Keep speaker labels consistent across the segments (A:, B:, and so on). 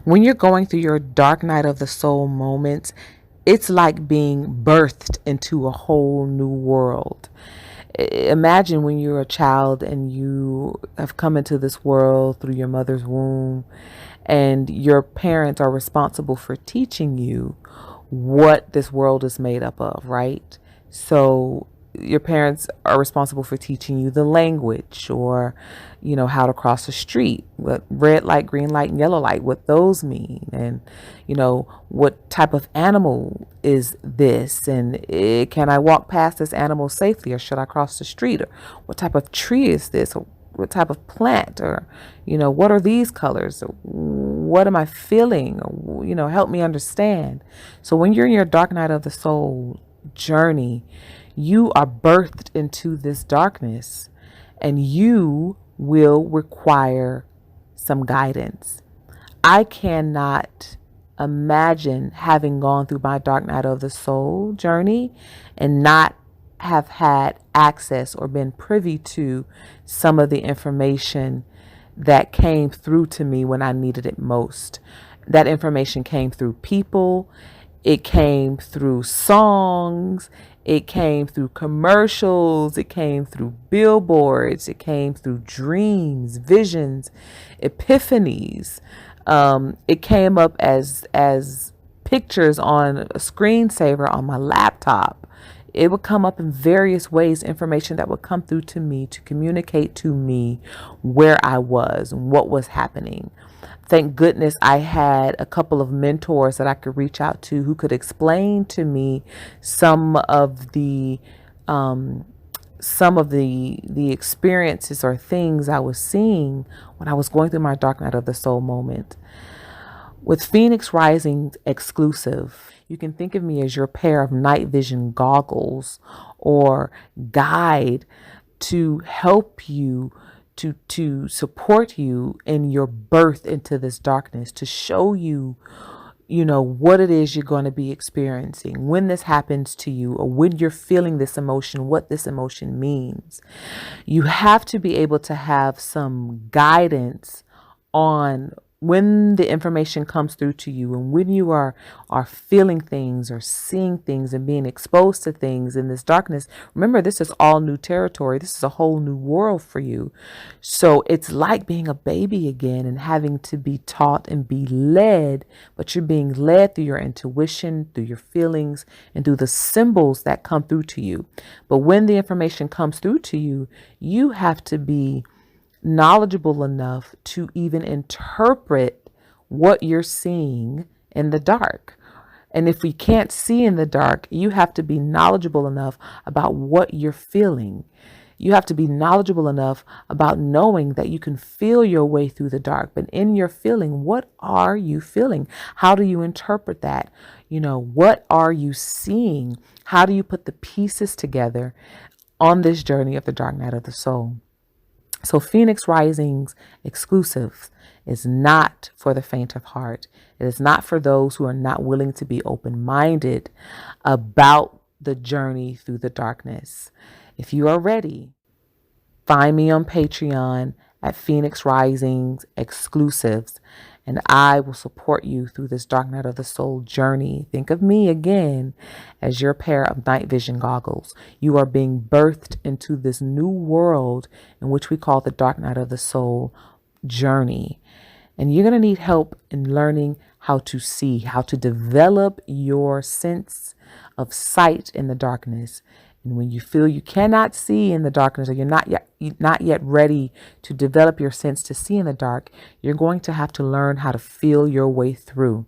A: When you're going through your dark night of the soul moments, it's like being birthed into a whole new world. Imagine when you're a child and you have come into this world through your mother's womb, and your parents are responsible for teaching you what this world is made up of, right? So your parents are responsible for teaching you the language, or how to cross the street, what red light, green light, and yellow light, what those mean, and what type of animal is this, and can I walk past this animal safely, or should I cross the street, or what type of tree is this, or what type of plant, or what are these colors, or what am I feeling, or help me understand. So when you're in your dark night of the soul journey, you are birthed into this darkness, and you will require some guidance. I cannot imagine having gone through my dark night of the soul journey and not have had access or been privy to some of the information that came through to me when I needed it most. That information came through people, it came through songs, it came through commercials, it came through billboards, it came through dreams, visions, epiphanies. It came up as pictures on a screensaver on my laptop. It would come up in various ways, information that would come through to me to communicate to me where I was and what was happening. Thank goodness I had a couple of mentors that I could reach out to who could explain to me some of the experiences or things I was seeing when I was going through my dark night of the soul moment. With Phoenix Rising exclusive, you can think of me as your pair of night vision goggles or guide to help you, to support you in your birth into this darkness, to show you, what it is you're going to be experiencing when this happens to you, or when you're feeling this emotion, what this emotion means. You have to be able to have some guidance on when the information comes through to you, and when you are feeling things or seeing things and being exposed to things in this darkness. Remember, this is all new territory. This is a whole new world for you. So it's like being a baby again and having to be taught and be led, but you're being led through your intuition, through your feelings, and through the symbols that come through to you. But when the information comes through to you, you have to be knowledgeable enough to even interpret what you're seeing in the dark. And if we can't see in the dark, you have to be knowledgeable enough about what you're feeling. You have to be knowledgeable enough about knowing that you can feel your way through the dark. But in your feeling, what are you feeling? How do you interpret that? What are you seeing? How do you put the pieces together on this journey of the dark night of the soul? So Phoenix Rising's exclusive is not for the faint of heart. It is not for those who are not willing to be open-minded about the journey through the darkness. If you are ready, find me on Patreon at Phoenix Rising's exclusives, and I will support you through this dark night of the soul journey. Think of me again as your pair of night vision goggles. You are being birthed into this new world in which we call the dark night of the soul journey. And you're going to need help in learning how to see, how to develop your sense of sight in the darkness. And when you feel you cannot see in the darkness, or you're not yet ready to develop your sense to see in the dark, you're going to have to learn how to feel your way through.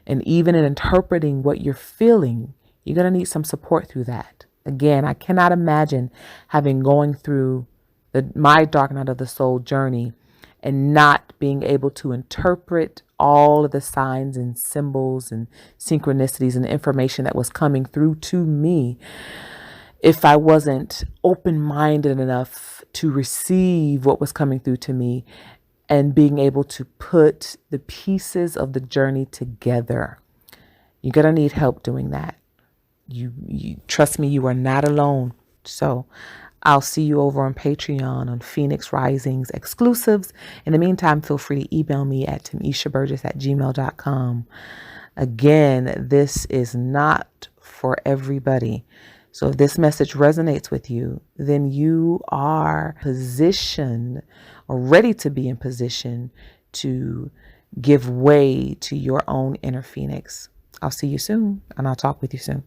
A: And even in interpreting what you're feeling, you're going to need some support through that. Again, I cannot imagine having going through my dark night of the soul journey and not being able to interpret all of the signs and symbols and synchronicities and information that was coming through to me if I wasn't open-minded enough to receive what was coming through to me and being able to put the pieces of the journey together. You're going to need help doing that. You trust me, you are not alone. So I'll see you over on Patreon on Phoenix Risings exclusives. In the meantime, feel free to email me at tamishaburgess@gmail.com. Again, this is not for everybody. So if this message resonates with you, then you are positioned or ready to be in position to give way to your own inner Phoenix. I'll see you soon, and I'll talk with you soon.